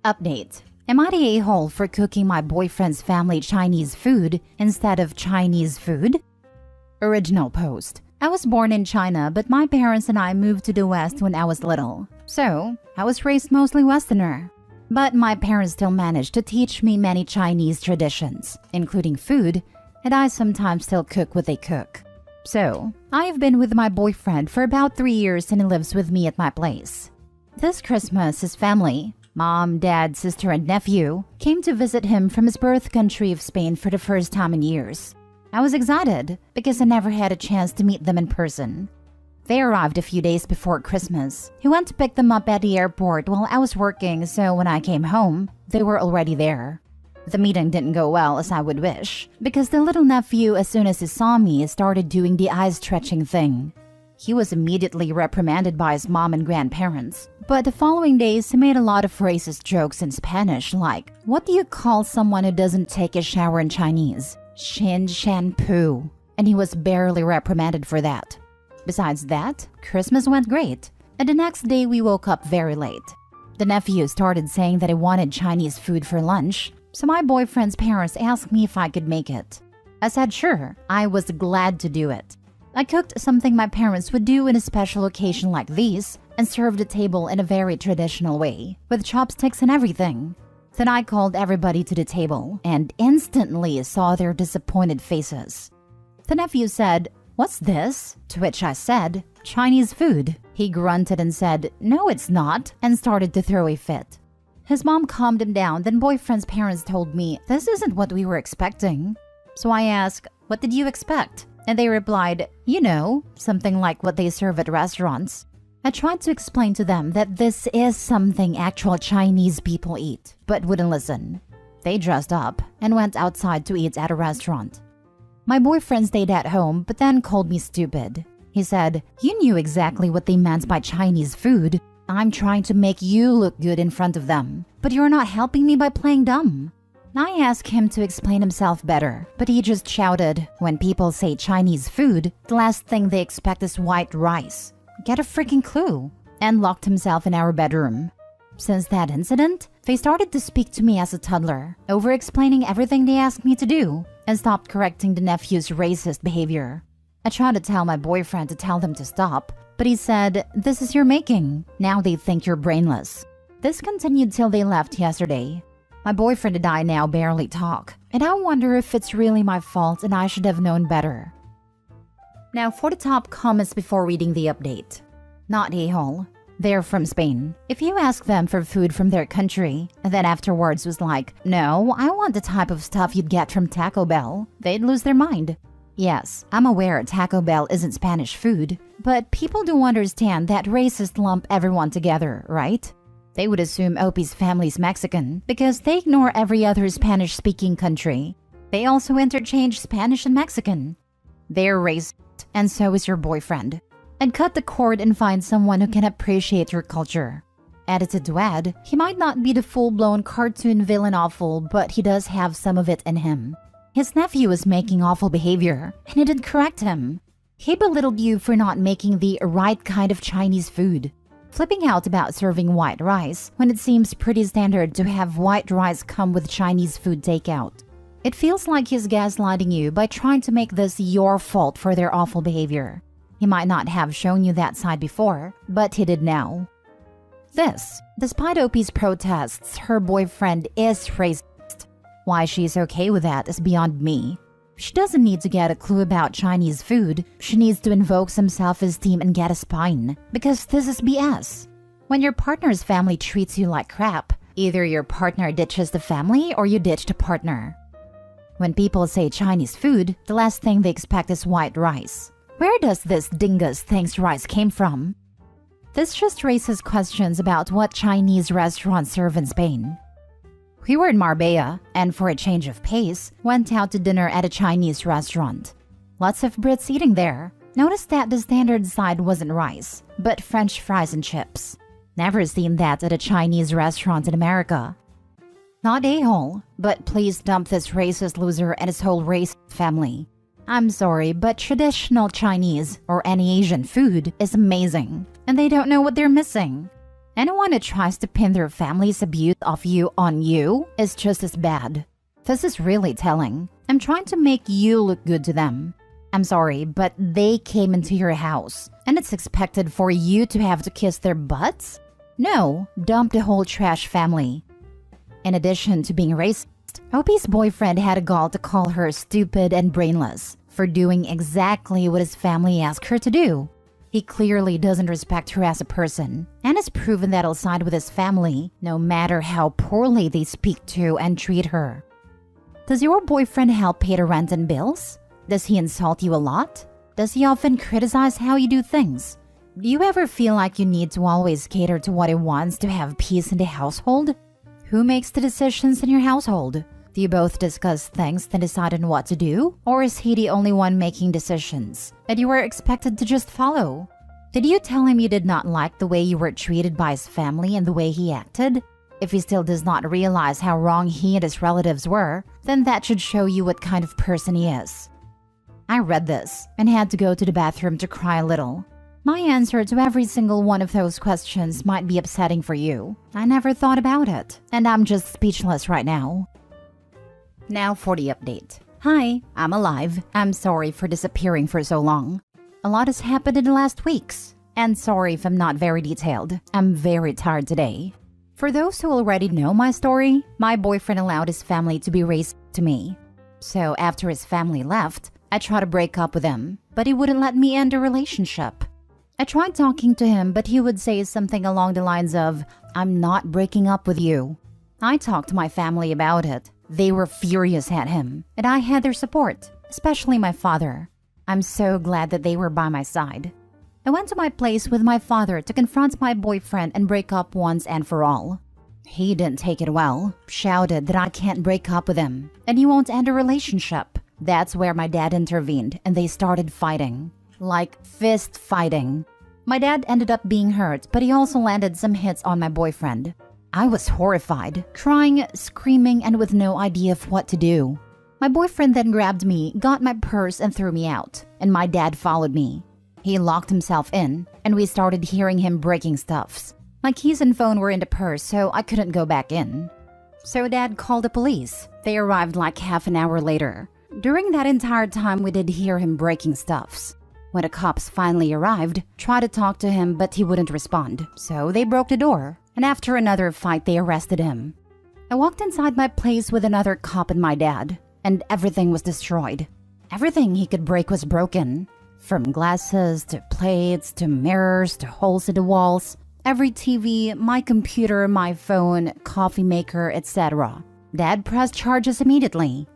Update. Am I the a-hole for cooking my boyfriend's family Chinese food instead of Chinese food? Original post. I was born in China, but my parents and I moved to the West when I was little. So, I was raised mostly Westerner. But my parents still managed to teach me many Chinese traditions, including food, and I sometimes still cook what they cook. So, I've been with my boyfriend for about 3 years and he lives with me at my place. This Christmas, his family, mom, dad, sister, and nephew, came to visit him from his birth country of Spain for the first time in years. I was excited because I never had a chance to meet them in person. They arrived a few days before Christmas. He went to pick them up at the airport while I was working, so when I came home, they were already there. The meeting didn't go well as I would wish, because the little nephew, as soon as he saw me, started doing the eye-stretching thing. He was immediately reprimanded by his mom and grandparents, but the following days he made a lot of racist jokes in Spanish like, "What do you call someone who doesn't take a shower in Chinese? Shin shan poo." And he was barely reprimanded for that. Besides that, Christmas went great, and the next day we woke up very late. The nephew started saying that he wanted Chinese food for lunch, so my boyfriend's parents asked me if I could make it. I said sure, I was glad to do it. I cooked something my parents would do in a special occasion like these and served the table in a very traditional way, with chopsticks and everything. Then I called everybody to the table and instantly saw their disappointed faces. The nephew said, "What's this?" To which I said, "Chinese food." He grunted and said, "No, it's not," and started to throw a fit. His mom calmed him down, then boyfriend's parents told me, "This isn't what we were expecting." So I asked, "What did you expect?" And they replied, "You know, something like what they serve at restaurants." I tried to explain to them that this is something actual Chinese people eat, but wouldn't listen. They dressed up and went outside to eat at a restaurant. My boyfriend stayed at home, but then called me stupid. He said, "You knew exactly what they meant by Chinese food. I'm trying to make you look good in front of them, but you're not helping me by playing dumb." I asked him to explain himself better, but he just shouted, "When people say Chinese food, the last thing they expect is white rice. Get a freaking clue," and locked himself in our bedroom. Since that incident, they started to speak to me as a toddler, over-explaining everything they asked me to do, and stopped correcting the nephew's racist behavior. I tried to tell my boyfriend to tell them to stop, but he said, "This is your making. Now they think you're brainless." This continued till they left yesterday. My boyfriend and I now barely talk, and I wonder if it's really my fault and I should have known better. Now for the top comments before reading the update. Not a-hole. They're from Spain. If you ask them for food from their country, and then afterwards was like, "No, I want the type of stuff you'd get from Taco Bell," they'd lose their mind. Yes, I'm aware Taco Bell isn't Spanish food, but people do understand that racists lump everyone together, right? They would assume Opie's family's Mexican because they ignore every other Spanish-speaking country. They also interchange Spanish and Mexican. They're racist, and so is your boyfriend. And cut the cord and find someone who can appreciate your culture. Edited to add, he might not be the full-blown cartoon villain awful, but he does have some of it in him. His nephew is making awful behavior, and he didn't correct him. He belittled you for not making the right kind of Chinese food. Flipping out about serving white rice when it seems pretty standard to have white rice come with Chinese food takeout. It feels like he's gaslighting you by trying to make this your fault for their awful behavior. He might not have shown you that side before, but he did now. This, despite Opie's protests, her boyfriend is racist. Why she's okay with that is beyond me. She doesn't need to get a clue about Chinese food. She needs to invoke some self-esteem and get a spine, because this is BS. When your partner's family treats you like crap, either your partner ditches the family or you ditch the partner. When people say Chinese food, the last thing they expect is white rice. Where does this dingus thinks rice came from? This just raises questions about what Chinese restaurants serve in Spain. We were in Marbella, and for a change of pace, went out to dinner at a Chinese restaurant. Lots of Brits eating there. Noticed that the standard side wasn't rice, but French fries and chips. Never seen that at a Chinese restaurant in America. Not a-hole, but please dump this racist loser and his whole racist family. I'm sorry, but traditional Chinese or any Asian food is amazing, and they don't know what they're missing. Anyone who tries to pin their family's abuse of you on you is just as bad. This is really telling. I'm trying to make you look good to them. I'm sorry, but they came into your house, and it's expected for you to have to kiss their butts? No, dump the whole trash family. In addition to being racist, Opie's boyfriend had a gall to call her stupid and brainless for doing exactly what his family asked her to do. He clearly doesn't respect her as a person, and has proven that he'll side with his family no matter how poorly they speak to and treat her. Does your boyfriend help pay the rent and bills? Does he insult you a lot? Does he often criticize how you do things? Do you ever feel like you need to always cater to what he wants to have peace in the household? Who makes the decisions in your household? Do you both discuss things and decide on what to do? Or is he the only one making decisions that you were expected to just follow? Did you tell him you did not like the way you were treated by his family and the way he acted? If he still does not realize how wrong he and his relatives were, then that should show you what kind of person he is. I read this and had to go to the bathroom to cry a little. My answer to every single one of those questions might be upsetting for you. I never thought about it, and I'm just speechless right now. Now for the update. Hi, I'm alive. I'm sorry for disappearing for so long. A lot has happened in the last weeks, and sorry if I'm not very detailed. I'm very tired today. For those who already know my story, my boyfriend allowed his family to be racist to me. So after his family left, I tried to break up with him, but he wouldn't let me end the relationship. I tried talking to him, but he would say something along the lines of, "I'm not breaking up with you." I talked to my family about it. They were furious at him, and I had their support, especially my father. I'm so glad that they were by my side. I went to my place with my father to confront my boyfriend and break up once and for all. He didn't take it well, shouted that I can't break up with him, and he won't end a relationship. That's where my dad intervened, and they started fighting. Like fist fighting. My dad ended up being hurt, but he also landed some hits on my boyfriend. I was horrified, crying, screaming, and with no idea of what to do. My boyfriend then grabbed me, got my purse, and threw me out, and my dad followed me. He locked himself in, and we started hearing him breaking stuffs. My keys and phone were in the purse, so I couldn't go back in. So Dad called the police. They arrived like half an hour later. During that entire time, we did hear him breaking stuffs. When the cops finally arrived, tried to talk to him, but he wouldn't respond. So they broke the door, and after another fight, they arrested him. I walked inside my place with another cop and my dad, and everything was destroyed. Everything he could break was broken. From glasses, to plates, to mirrors, to holes in the walls. Every TV, my computer, my phone, coffee maker, etc. Dad pressed charges immediately.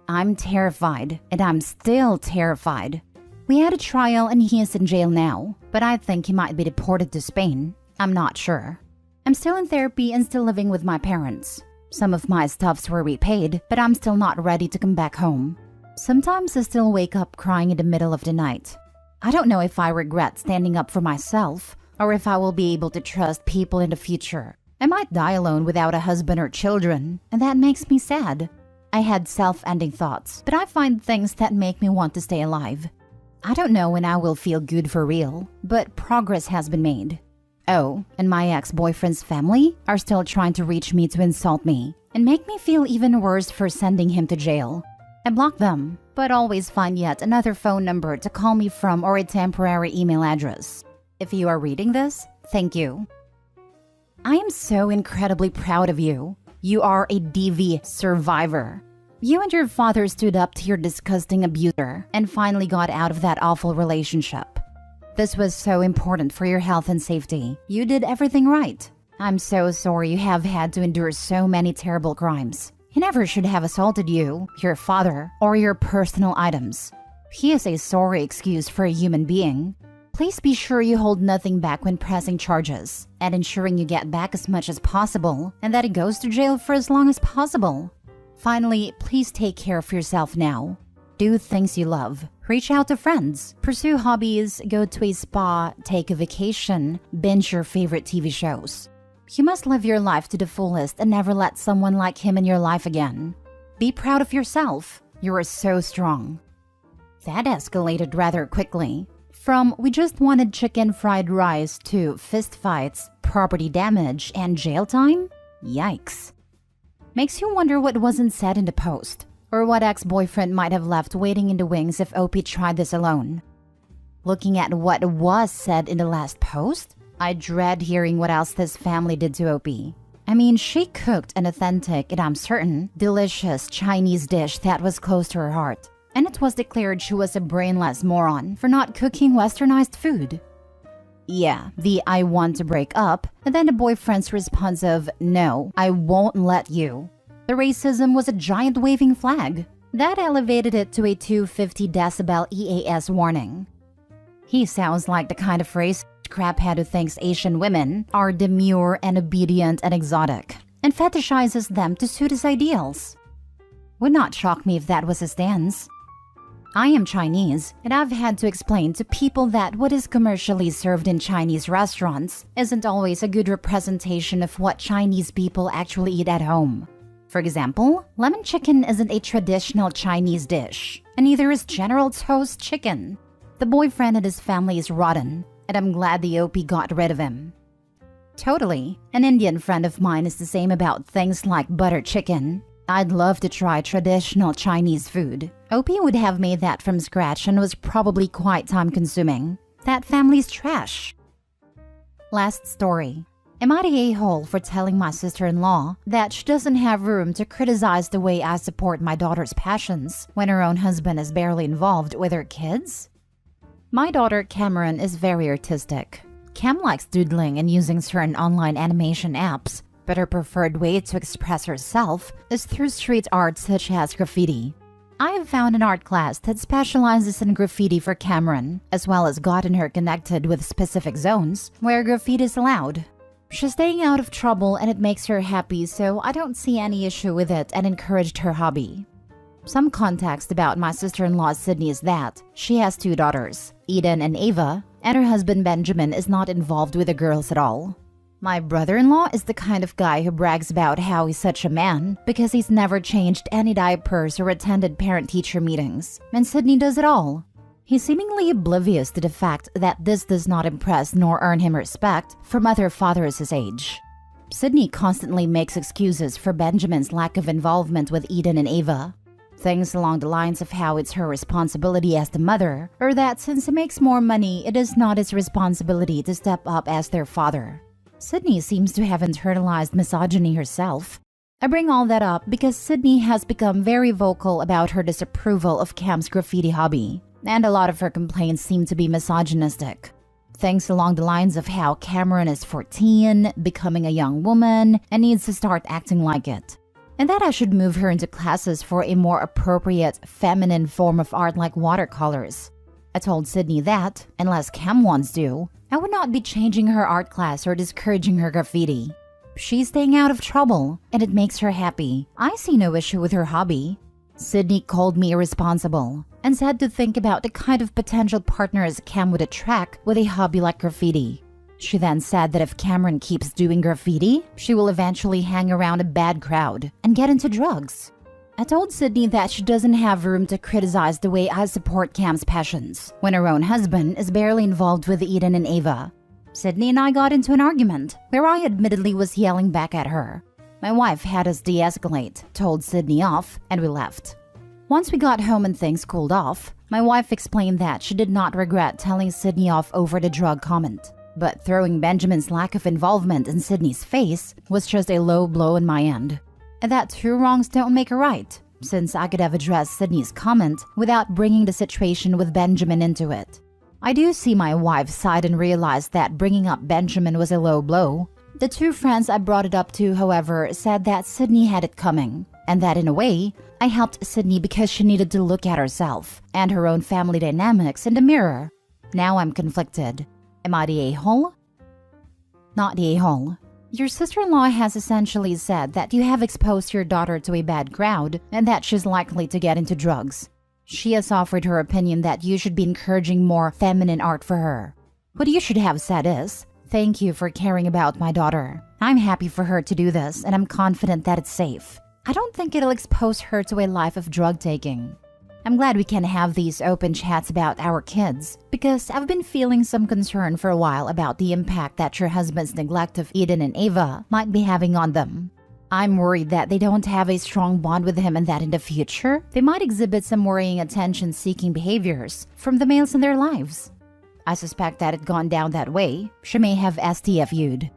I'm terrified, and I'm still terrified. We had a trial and he is in jail now, but I think he might be deported to Spain. I'm not sure. I'm still in therapy and still living with my parents. Some of my stuffs were repaid, but I'm still not ready to come back home. Sometimes I still wake up crying in the middle of the night. I don't know if I regret standing up for myself or if I will be able to trust people in the future. I might die alone without a husband or children, and that makes me sad. I had self-ending thoughts, but I find things that make me want to stay alive. I don't know when I will feel good for real, but progress has been made. Oh, and my ex-boyfriend's family are still trying to reach me to insult me and make me feel even worse for sending him to jail. I block them, but always find yet another phone number to call me from or a temporary email address. If you are reading this, thank you. I am so incredibly proud of you. You are a DV survivor. You and your father stood up to your disgusting abuser and finally got out of that awful relationship. This was so important for your health and safety. You did everything right. I'm so sorry you have had to endure so many terrible crimes. He never should have assaulted you, your father, or your personal items. He is a sorry excuse for a human being. Please be sure you hold nothing back when pressing charges and ensuring you get back as much as possible and that he goes to jail for as long as possible. Finally, please take care of yourself now. Do things you love. Reach out to friends. Pursue hobbies. Go to a spa. Take a vacation. Binge your favorite TV shows. You must live your life to the fullest and never let someone like him in your life again. Be proud of yourself. You are so strong. That escalated rather quickly. From we just wanted chicken fried rice to fist fights property damage and jail time? Yikes. Makes you wonder what wasn't said in the post, or what ex-boyfriend might have left waiting in the wings if OP tried this alone. Looking at what was said in the last post, I dread hearing what else this family did to OP. I mean, she cooked an authentic, and I'm certain, delicious Chinese dish that was close to her heart. And it was declared she was a brainless moron for not cooking westernized food. Yeah, the "I want to break up," and then the boyfriend's response of "No, I won't let you." The racism was a giant waving flag. That elevated it to a 250 decibel EAS warning. He sounds like the kind of racist craphead who thinks Asian women are demure and obedient and exotic, and fetishizes them to suit his ideals. Would not shock me if that was his stance. I am Chinese, and I've had to explain to people that what is commercially served in Chinese restaurants isn't always a good representation of what Chinese people actually eat at home. For example, lemon chicken isn't a traditional Chinese dish, and neither is General Tso's chicken. The boyfriend and his family is rotten, and I'm glad the OP got rid of him. Totally. An Indian friend of mine is the same about things like butter chicken. I'd love to try traditional Chinese food. OP would have made that from scratch and was probably quite time-consuming. That family's trash. Last story. Am I the a-hole for telling my sister-in-law that she doesn't have room to criticize the way I support my daughter's passions when her own husband is barely involved with her kids? My daughter Cameron is very artistic. Cam likes doodling and using certain online animation apps, but her preferred way to express herself is through street art such as graffiti. I have found an art class that specializes in graffiti for Cameron, as well as gotten her connected with specific zones where graffiti is allowed. She's staying out of trouble and it makes her happy, so I don't see any issue with it and encouraged her hobby. Some context about my sister-in-law Sydney is that she has 2 daughters, Eden and Ava, and her husband Benjamin is not involved with the girls at all. My brother-in-law is the kind of guy who brags about how he's such a man because he's never changed any diapers or attended parent-teacher meetings, and Sydney does it all. He's seemingly oblivious to the fact that this does not impress nor earn him respect from other fathers his age. Sydney constantly makes excuses for Benjamin's lack of involvement with Eden and Ava. Things along the lines of how it's her responsibility as the mother, or that since he makes more money, it is not his responsibility to step up as their father. Sydney seems to have internalized misogyny herself. I bring all that up because Sydney has become very vocal about her disapproval of Cam's graffiti hobby, and a lot of her complaints seem to be misogynistic. Things along the lines of how Cameron is 14, becoming a young woman, and needs to start acting like it. And that I should move her into classes for a more appropriate, feminine form of art like watercolors. I told Sydney that, unless Cam wants to, I would not be changing her art class or discouraging her graffiti. She's staying out of trouble, and it makes her happy. I see no issue with her hobby. Sydney called me irresponsible and said to think about the kind of potential partners Cam would attract with a hobby like graffiti. She then said that if Cameron keeps doing graffiti, she will eventually hang around a bad crowd and get into drugs. I told Sydney that she doesn't have room to criticize the way I support Cam's passions when her own husband is barely involved with Eden and Ava. Sydney and I got into an argument where I admittedly was yelling back at her. My wife had us de-escalate, told Sydney off, and we left. Once we got home and things cooled off, my wife explained that she did not regret telling Sydney off over the drug comment. But throwing Benjamin's lack of involvement in Sydney's face was just a low blow in my end. And that 2 wrongs don't make a right, since I could have addressed Sydney's comment without bringing the situation with Benjamin into it. I do see my wife's side and realize that bringing up Benjamin was a low blow. The 2 friends I brought it up to, however, said that Sydney had it coming, and that in a way, I helped Sydney because she needed to look at herself and her own family dynamics in the mirror. Now I'm conflicted. Am I the a-hole? Not the a-hole. Your sister-in-law has essentially said that you have exposed your daughter to a bad crowd and that she's likely to get into drugs. She has offered her opinion that you should be encouraging more feminine art for her. What you should have said is, "Thank you for caring about my daughter. I'm happy for her to do this and I'm confident that it's safe. I don't think it'll expose her to a life of drug taking." I'm glad we can have these open chats about our kids because I've been feeling some concern for a while about the impact that your husband's neglect of Eden and Ava might be having on them. I'm worried that they don't have a strong bond with him and that in the future, they might exhibit some worrying attention-seeking behaviors from the males in their lives. I suspect that it gone down that way. She may have STFU'd.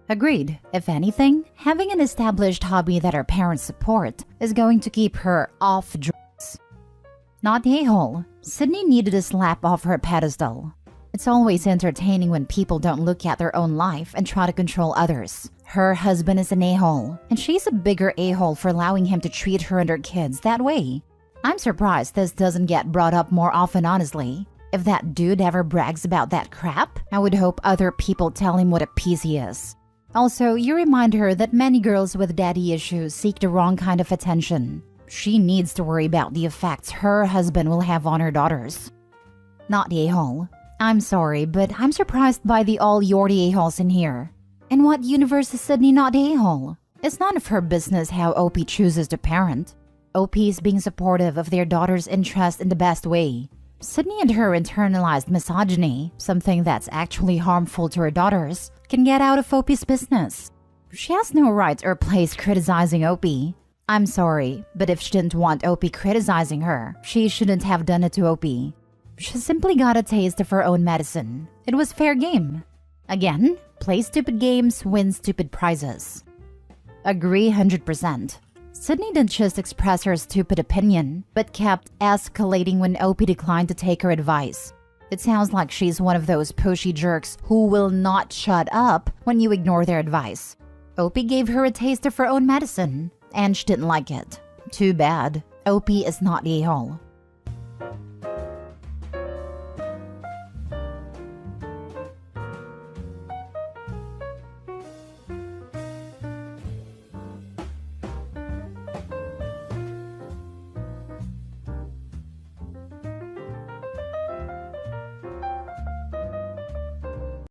Agreed. If anything, having an established hobby that her parents support is going to keep her off drugs. Not a-hole. Sydney needed a slap off her pedestal. It's always entertaining when people don't look at their own life and try to control others. Her husband is an a-hole, and she's a bigger a-hole for allowing him to treat her and her kids that way. I'm surprised this doesn't get brought up more often, honestly. If that dude ever brags about that crap, I would hope other people tell him what a piece he is. Also, you remind her that many girls with daddy issues seek the wrong kind of attention. She needs to worry about the effects her husband will have on her daughters. Not the a-hole. I'm sorry, but I'm surprised by the all Yorty a-holes in here. In what universe is Sydney not the a-hole? It's none of her business how OP chooses to parent. OP is being supportive of their daughter's interest in the best way. Sydney and her internalized misogyny, something that's actually harmful to her daughters, can get out of OP's business. She has no right or place criticizing OP. I'm sorry, but if she didn't want OP criticizing her, she shouldn't have done it to OP. She simply got a taste of her own medicine. It was fair game. Again, play stupid games, win stupid prizes. Agree 100%. Sydney didn't just express her stupid opinion, but kept escalating when OP declined to take her advice. It sounds like she's one of those pushy jerks who will not shut up when you ignore their advice. OP gave her a taste of her own medicine, and she didn't like it. Too bad. OP is not the a-hole.